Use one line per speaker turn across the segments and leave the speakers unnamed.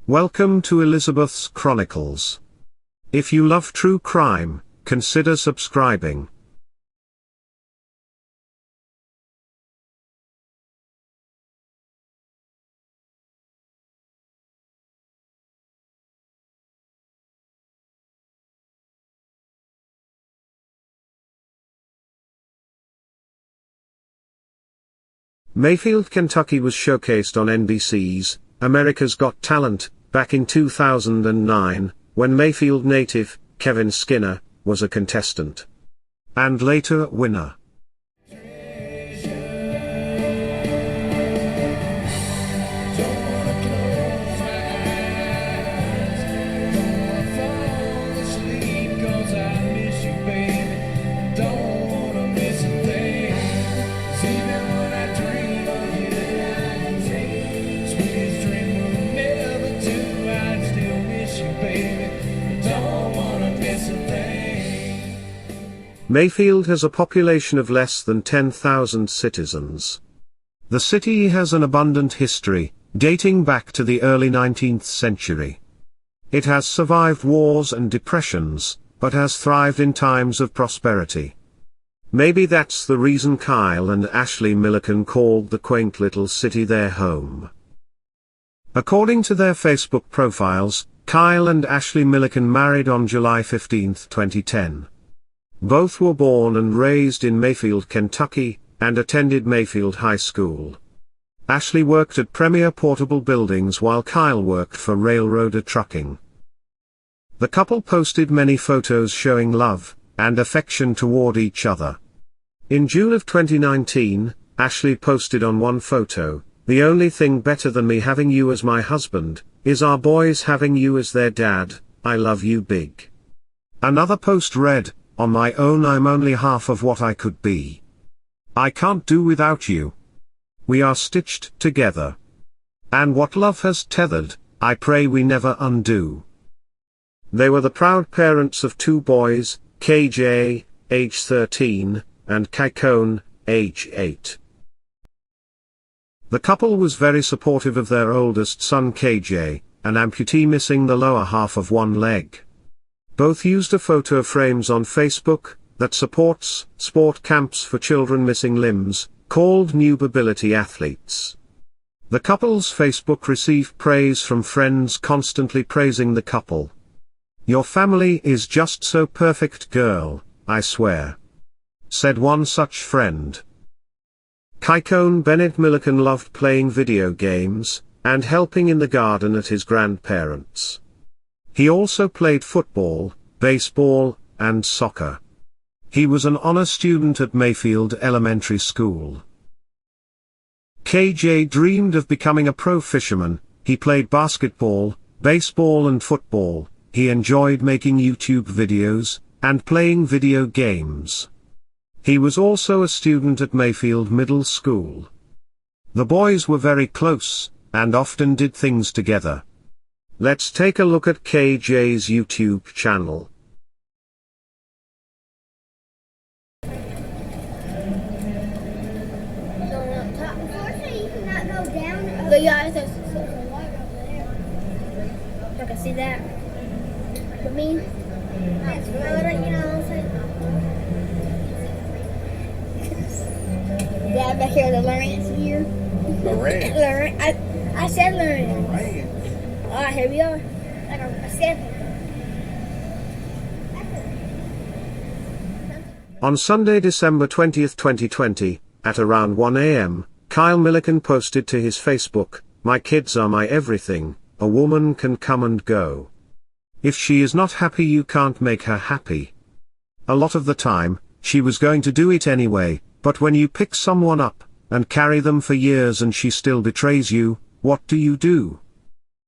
Welcome to Elizabeth's Chronicles. If you love true crime, consider subscribing. Mayfield, Kentucky was showcased on NBC's America's Got Talent back in 2009, when Mayfield native Kevin Skinner was a contestant and later winner. Mayfield has a population of less than 10,000 citizens. The city has an abundant history, dating back to the early 19th century. It has survived wars and depressions, but has thrived in times of prosperity. Maybe that's the reason Kyle and Ashley Milliken called the quaint little city their home. According to their Facebook profiles, Kyle and Ashley Milliken married on July 15, 2010. Both were born and raised in Mayfield, Kentucky, and attended Mayfield High School. Ashley worked at Premier Portable Buildings while Kyle worked for Railroader Trucking. The couple posted many photos showing love and affection toward each other. In June of 2019, Ashley posted on one photo, "The only thing better than me having you as my husband, is our boys having you as their dad. I love you big." Another post read, "On my own I'm only half of what I could be. I can't do without you. We are stitched together. And what love has tethered, I pray we never undo." They were the proud parents of two boys, KJ, age 13, and Kycone, age 8. The couple was very supportive of their oldest son KJ, an amputee missing the lower half of one leg. Both used a photo frames on Facebook that supports sport camps for children missing limbs, called New Ability Athletes. The couple's Facebook received praise from friends constantly praising the couple. "Your family is just so perfect, girl, I swear," said one such friend. Kycone Bennett Milliken loved playing video games and helping in the garden at his grandparents'. He also played football, baseball, and soccer. He was an honor student at Mayfield Elementary School. KJ dreamed of becoming a pro fisherman. He played basketball, baseball and football. He enjoyed making YouTube videos and playing video games. He was also a student at Mayfield Middle School. The boys were very close and often did things together. Let's take a look at KJ's YouTube channel.
I can see that. But me, that's really, Dad back here, the Lawrence here.
Lawrence.
I said Lawrence.
Lawrence.
Alright, here we are. Like a sample.
On Sunday, December 20, 2020, at around 1 a.m., Kyle Milliken posted to his Facebook, "My kids are my everything. A woman can come and go. If she is not happy, you can't make her happy." A lot of the time, she was going to do it anyway, but when you pick someone up and carry them for years and she still betrays you, what do?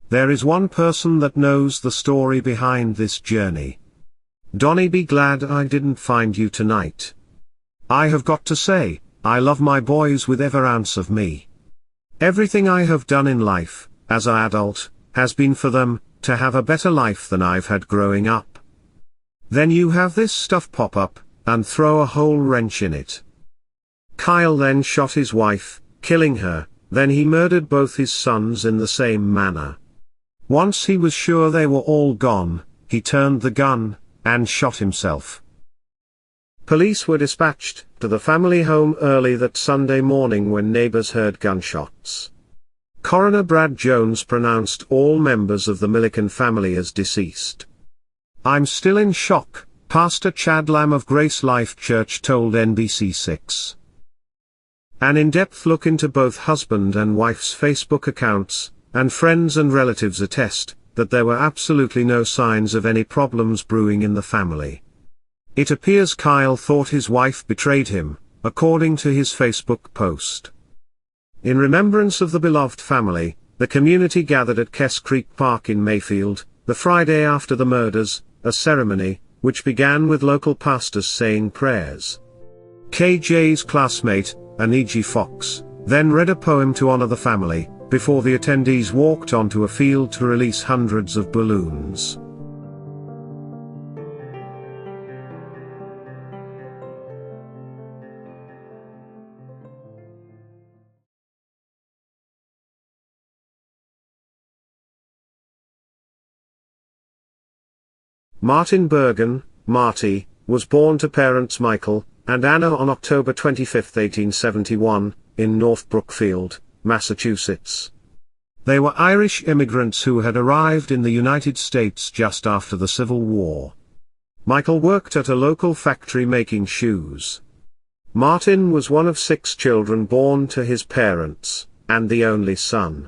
There is one person that knows the story behind this journey. "Donnie, be glad I didn't find you tonight. I have got to say, I love my boys with every ounce of me. Everything I have done in life, as an adult, has been for them, to have a better life than I've had growing up." Then you have this stuff pop up, and throw a whole wrench in it. Kyle then shot his wife, killing her, then he murdered both his sons in the same manner. Once he was sure they were all gone, he turned the gun, and shot himself. Police were dispatched to the family home early that Sunday morning when neighbors heard gunshots. Coroner Brad Jones pronounced all members of the Milliken family as deceased. "I'm still in shock," Pastor Chad Lamb of Grace Life Church told NBC6. An in-depth look into both husband and wife's Facebook accounts, and friends and relatives attest that there were absolutely no signs of any problems brewing in the family. It appears Kyle thought his wife betrayed him, according to his Facebook post. In remembrance of the beloved family, the community gathered at Kess Creek Park in Mayfield, the Friday after the murders, a ceremony, which began with local pastors saying prayers. KJ's classmate, Aniji Fox, then read a poem to honor the family, before the attendees walked onto a field to release hundreds of balloons. Martin Bergen, Marty, was born to parents Michael and Anna on October 25, 1871, in North Brookfield, Massachusetts. They were Irish immigrants who had arrived in the United States just after the Civil War. Michael worked at a local factory making shoes. Martin was one of 6 children born to his parents, and the only son.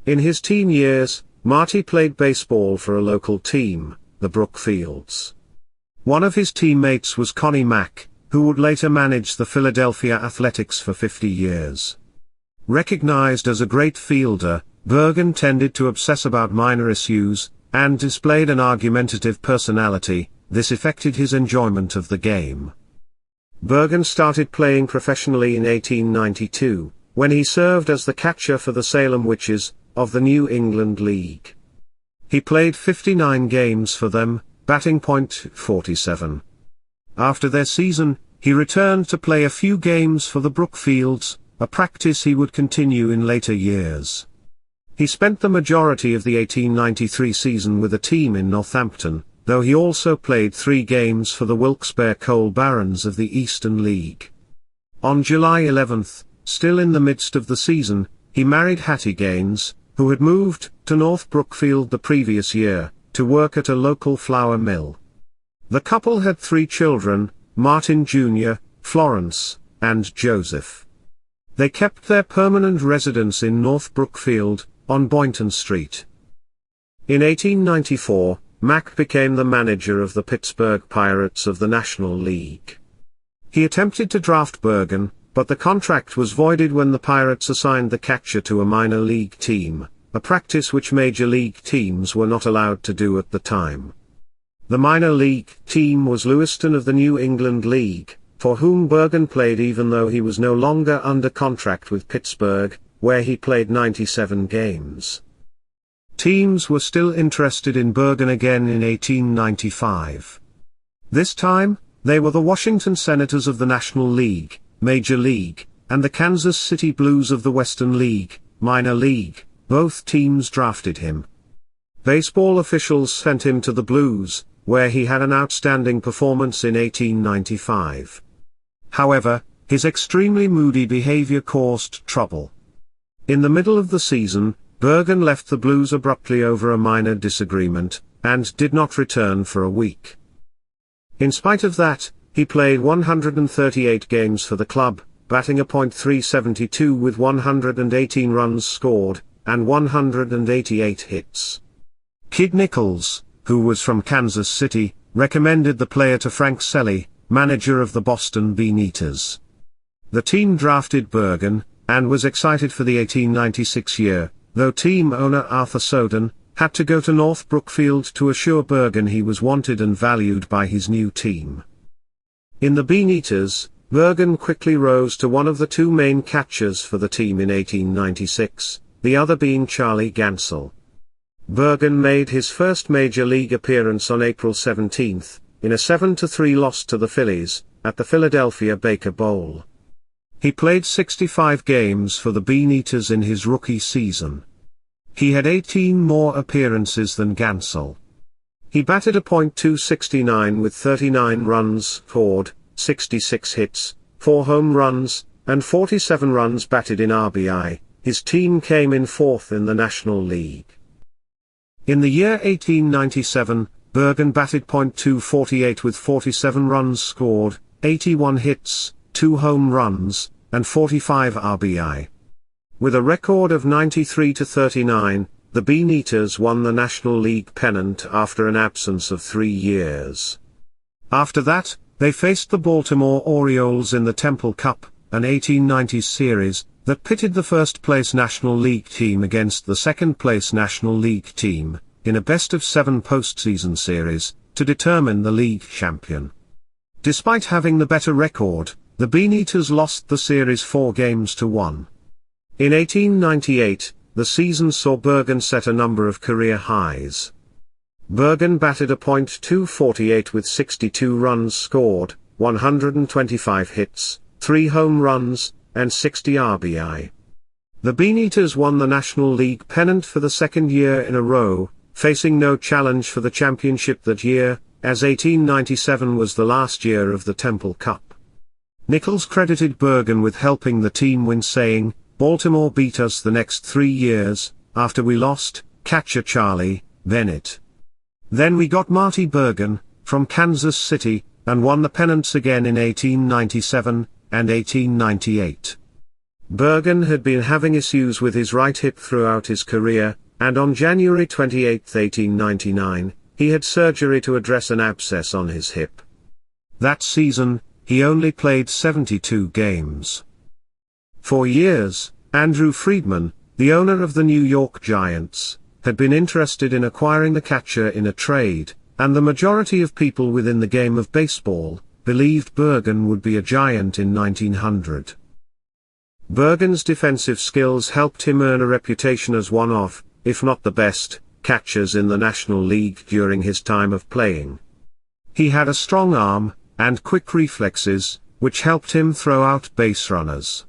In his teen years, Marty played baseball for a local team, the Brookfields. One of his teammates was Connie Mack, who would later manage the Philadelphia Athletics for 50 years. Recognized as a great fielder, Bergen tended to obsess about minor issues, and displayed an argumentative personality. This affected his enjoyment of the game. Bergen started playing professionally in 1892, when he served as the catcher for the Salem Witches, of the New England League. He played 59 games for them, batting .47. After their season, he returned to play a few games for the Brookfields, a practice he would continue in later years. He spent the majority of the 1893 season with a team in Northampton, though he also played 3 games for the Wilkes-Barre Coal Barons of the Eastern League. On July 11, still in the midst of the season, he married Hattie Gaines, who had moved to North Brookfield the previous year, to work at a local flour mill. The couple had 3 children, Martin Jr., Florence, and Joseph. They kept their permanent residence in North Brookfield, on Boynton Street. In 1894, Mack became the manager of the Pittsburgh Pirates of the National League. He attempted to draft Bergen, but the contract was voided when the Pirates assigned the catcher to a minor league team, a practice which major league teams were not allowed to do at the time. The minor league team was Lewiston of the New England League, for whom Bergen played even though he was no longer under contract with Pittsburgh, where he played 97 games. Teams were still interested in Bergen again in 1895. This time, they were the Washington Senators of the National League, Major League, and the Kansas City Blues of the Western League, Minor League. Both teams drafted him. Baseball officials sent him to the Blues, where he had an outstanding performance in 1895. However, his extremely moody behavior caused trouble. In the middle of the season, Bergen left the Blues abruptly over a minor disagreement, and did not return for a week. In spite of that, he played 138 games for the club, batting a .372 with 118 runs scored, and 188 hits. Kid Nichols, who was from Kansas City, recommended the player to Frank Selly, manager of the Boston Bean-Eaters. The team drafted Bergen, and was excited for the 1896 year, though team owner Arthur Soden had to go to North Brookfield to assure Bergen he was wanted and valued by his new team. In the Bean-Eaters, Bergen quickly rose to one of the 2 main catchers for the team in 1896, the other being Charlie Gansel. Bergen made his first major league appearance on April 17, in a 7-3 loss to the Phillies, at the Philadelphia Baker Bowl. He played 65 games for the Bean-Eaters in his rookie season. He had 18 more appearances than Gansel. He batted a .269 with 39 runs scored, 66 hits, 4 home runs, and 47 runs batted in RBI. His team came in fourth in the National League. In the year 1897, Bergen batted .248 with 47 runs scored, 81 hits, 2 home runs, and 45 RBI. With a record of 93-39, the Beaneters won the National League pennant after an absence of 3 years. After that, they faced the Baltimore Orioles in the Temple Cup, an 1890s series, that pitted the first-place National League team against the second-place National League team, in a best-of-7 postseason series, to determine the league champion. Despite having the better record, the Beaneters lost the series 4-1. In 1898, the season saw Bergen set a number of career highs. Bergen batted a .248 with 62 runs scored, 125 hits, 3 home runs, and 60 RBI. The Beaneters won the National League pennant for the second year in a row, facing no challenge for the championship that year, as 1897 was the last year of the Temple Cup. Nichols credited Bergen with helping the team win, saying, "Baltimore beat us the next 3 years, after we lost catcher Charlie Bennett. Then we got Marty Bergen, from Kansas City, and won the pennants again in 1897, and 1898. Bergen had been having issues with his right hip throughout his career, and on January 28, 1899, he had surgery to address an abscess on his hip. That season, he only played 72 games. For years, Andrew Friedman, the owner of the New York Giants, had been interested in acquiring the catcher in a trade, and the majority of people within the game of baseball believed Bergen would be a Giant in 1900. Bergen's defensive skills helped him earn a reputation as one of, if not the best, catchers in the National League during his time of playing. He had a strong arm, and quick reflexes, which helped him throw out base runners.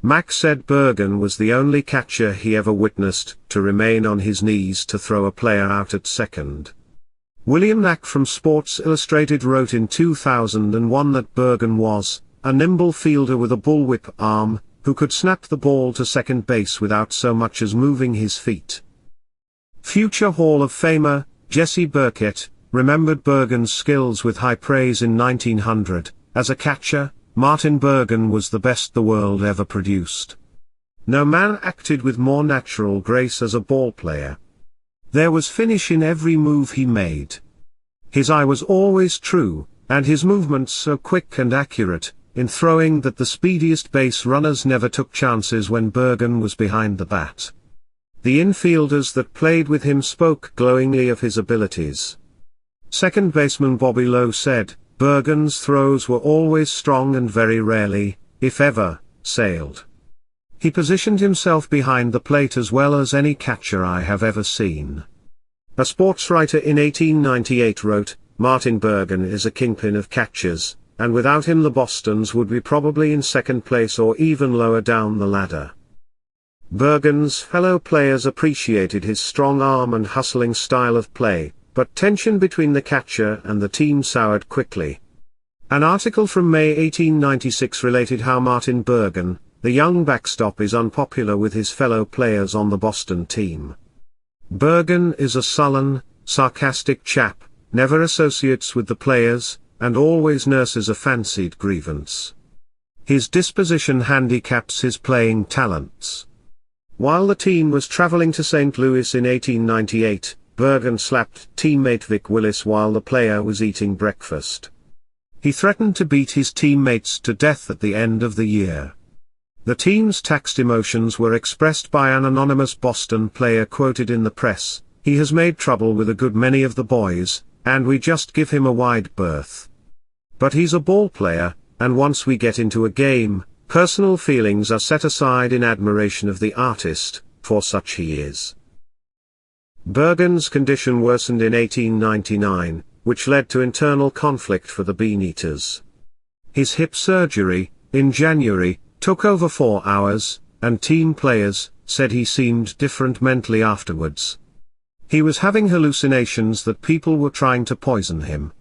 Mack said Bergen was the only catcher he ever witnessed to remain on his knees to throw a player out at second. William Knack from Sports Illustrated wrote in 2001 that Bergen was a nimble fielder with a bullwhip arm, who could snap the ball to second base without so much as moving his feet. Future Hall of Famer Jesse Burkett remembered Bergen's skills with high praise in 1900. As a catcher, Martin Bergen was the best the world ever produced. No man acted with more natural grace as a ball player. There was finish in every move he made. His eye was always true, and his movements so quick and accurate in throwing that the speediest base runners never took chances when Bergen was behind the bat. The infielders that played with him spoke glowingly of his abilities. Second baseman Bobby Lowe said, "Bergen's throws were always strong and very rarely, if ever, sailed. He positioned himself behind the plate as well as any catcher I have ever seen." A sports writer in 1898 wrote, "Martin Bergen is a kingpin of catchers, and without him the Bostons would be probably in second place or even lower down the ladder." Bergen's fellow players appreciated his strong arm and hustling style of play, but tension between the catcher and the team soured quickly. An article from May 1896 related how Martin Bergen, the young backstop, is unpopular with his fellow players on the Boston team. "Bergen is a sullen, sarcastic chap, never associates with the players, and always nurses a fancied grievance. His disposition handicaps his playing talents." While the team was traveling to St. Louis in 1898, Bergen slapped teammate Vic Willis while the player was eating breakfast. He threatened to beat his teammates to death at the end of the year. The team's taxed emotions were expressed by an anonymous Boston player quoted in the press, "He has made trouble with a good many of the boys, and we just give him a wide berth. But he's a ball player, and once we get into a game, personal feelings are set aside in admiration of the artist, for such he is." Bergen's condition worsened in 1899, which led to internal conflict for the Beaneters. His hip surgery, in January, took over 4 hours, and team players, said he seemed different mentally afterwards. He was having hallucinations that people were trying to poison him.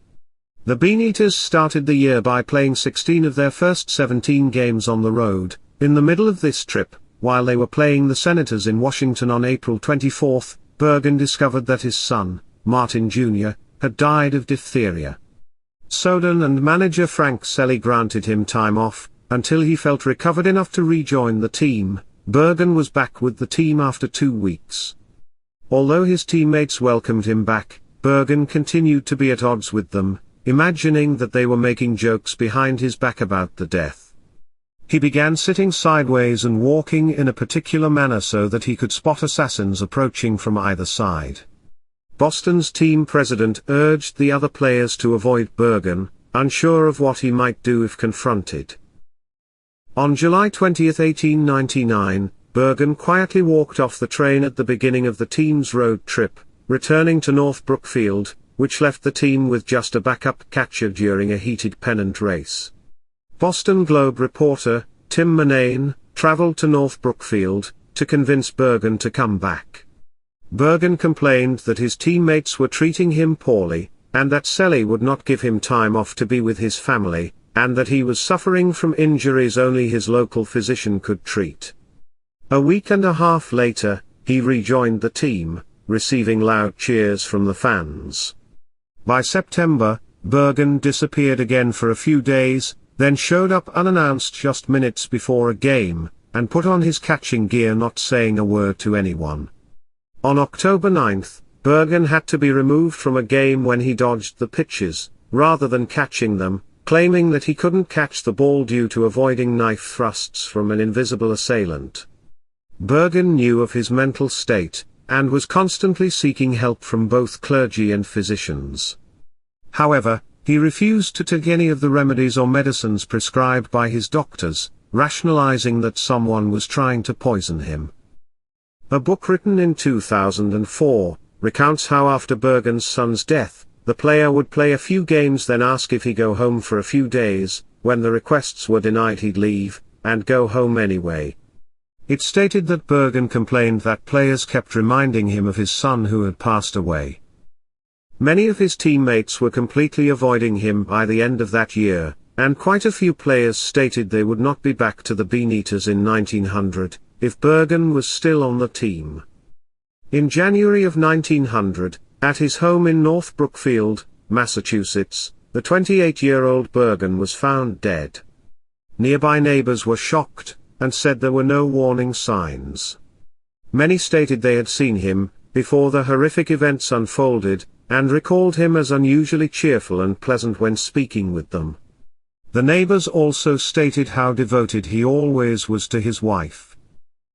The Bean-Eaters started the year by playing 16 of their first 17 games on the road. In the middle of this trip, while they were playing the Senators in Washington on April 24, Bergen discovered that his son, Martin Jr., had died of diphtheria. Soden and manager Frank Selly granted him time off, until he felt recovered enough to rejoin the team. Bergen was back with the team after 2 weeks. Although his teammates welcomed him back, Bergen continued to be at odds with them, imagining that they were making jokes behind his back about the death. He began sitting sideways and walking in a particular manner so that he could spot assassins approaching from either side. Boston's team president urged the other players to avoid Bergen, unsure of what he might do if confronted. On July 20, 1899, Bergen quietly walked off the train at the beginning of the team's road trip, returning to North Brookfield, which left the team with just a backup catcher during a heated pennant race. Boston Globe reporter, Tim Murnane, traveled to North Brookfield, to convince Bergen to come back. Bergen complained that his teammates were treating him poorly, and that Selly would not give him time off to be with his family, and that he was suffering from injuries only his local physician could treat. A week and a half later, he rejoined the team, receiving loud cheers from the fans. By September, Bergen disappeared again for a few days, then showed up unannounced just minutes before a game, and put on his catching gear not saying a word to anyone. On October 9, Bergen had to be removed from a game when he dodged the pitches, rather than catching them, claiming that he couldn't catch the ball due to avoiding knife thrusts from an invisible assailant. Bergen knew of his mental state, and was constantly seeking help from both clergy and physicians. However, he refused to take any of the remedies or medicines prescribed by his doctors, rationalizing that someone was trying to poison him. A book written in 2004, recounts how after Bergen's son's death, the player would play a few games then ask if he'd go home for a few days. When the requests were denied he'd leave, and go home anyway. It stated that Bergen complained that players kept reminding him of his son who had passed away. Many of his teammates were completely avoiding him by the end of that year, and quite a few players stated they would not be back to the Bean-Eaters in 1900, if Bergen was still on the team. In January of 1900, at his home in North Brookfield, Massachusetts, the 28-year-old Bergen was found dead. Nearby neighbors were shocked, and said there were no warning signs. Many stated they had seen him, before the horrific events unfolded, and recalled him as unusually cheerful and pleasant when speaking with them. The neighbors also stated how devoted he always was to his wife.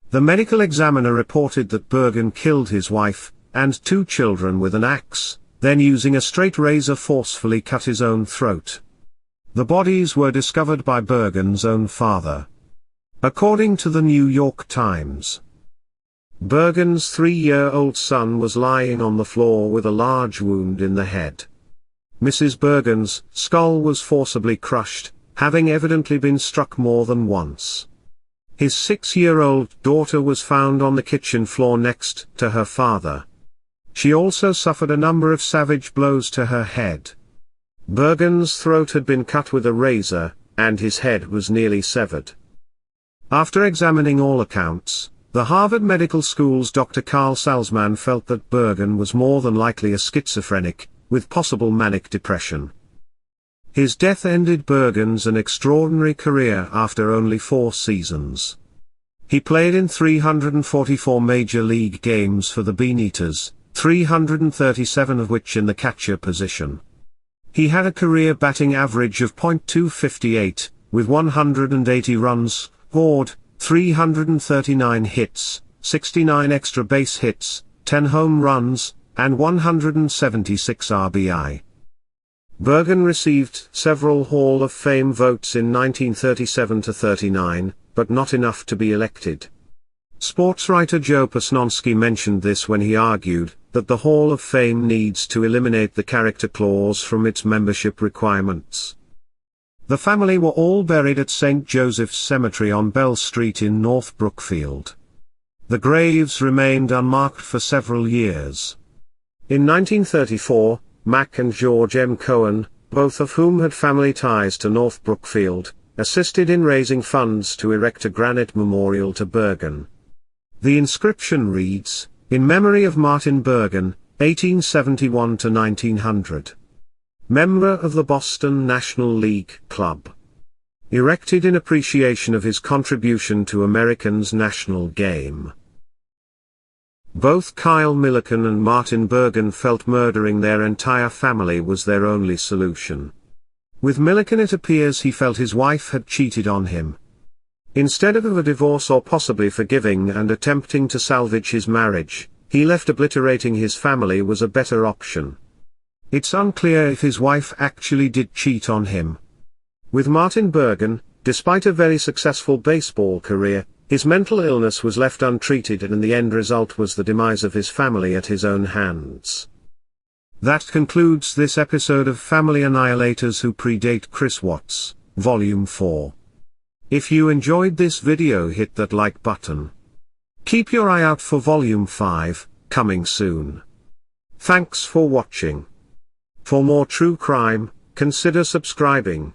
The medical examiner reported that Bergen killed his wife, and 2 children with an axe, then using a straight razor forcefully cut his own throat. The bodies were discovered by Bergen's own father. According to the New York Times, Bergen's 3-year-old son was lying on the floor with a large wound in the head. Mrs. Bergen's skull was forcibly crushed, having evidently been struck more than once. His 6-year-old daughter was found on the kitchen floor next to her father. She also suffered a number of savage blows to her head. Bergen's throat had been cut with a razor, and his head was nearly severed. After examining all accounts, the Harvard Medical School's Dr. Carl Salzman felt that Bergen was more than likely a schizophrenic, with possible manic depression. His death ended Bergen's an extraordinary career after only 4 seasons. He played in 344 major league games for the Bean-Eaters, 337 of which in the catcher position. He had a career batting average of .258, with 180 runs scored, 339 hits, 69 extra base hits, 10 home runs, and 176 RBI. Bergen received several Hall of Fame votes in 1937-39, but not enough to be elected. Sports writer Joe Posnanski mentioned this when he argued that the Hall of Fame needs to eliminate the character clause from its membership requirements. The family were all buried at St. Joseph's Cemetery on Bell Street in North Brookfield. The graves remained unmarked for several years. In 1934, Mac and George M. Cohen, both of whom had family ties to North Brookfield, assisted in raising funds to erect a granite memorial to Bergen. The inscription reads, "In memory of Martin Bergen, 1871 to 1900. Member of the Boston National League Club. Erected in appreciation of his contribution to Americans' national game." Both Kyle Milliken and Martin Bergen felt murdering their entire family was their only solution. With Milliken, it appears he felt his wife had cheated on him. Instead of a divorce or possibly forgiving and attempting to salvage his marriage, he left obliterating his family was a better option. It's unclear if his wife actually did cheat on him. With Martin Bergen, despite a very successful baseball career, his mental illness was left untreated, and the end result was the demise of his family at his own hands. That concludes this episode of Family Annihilators Who Predate Chris Watts, Volume 4. If you enjoyed this video, hit that like button. Keep your eye out for Volume 5, coming soon. Thanks for watching. For more true crime, consider subscribing.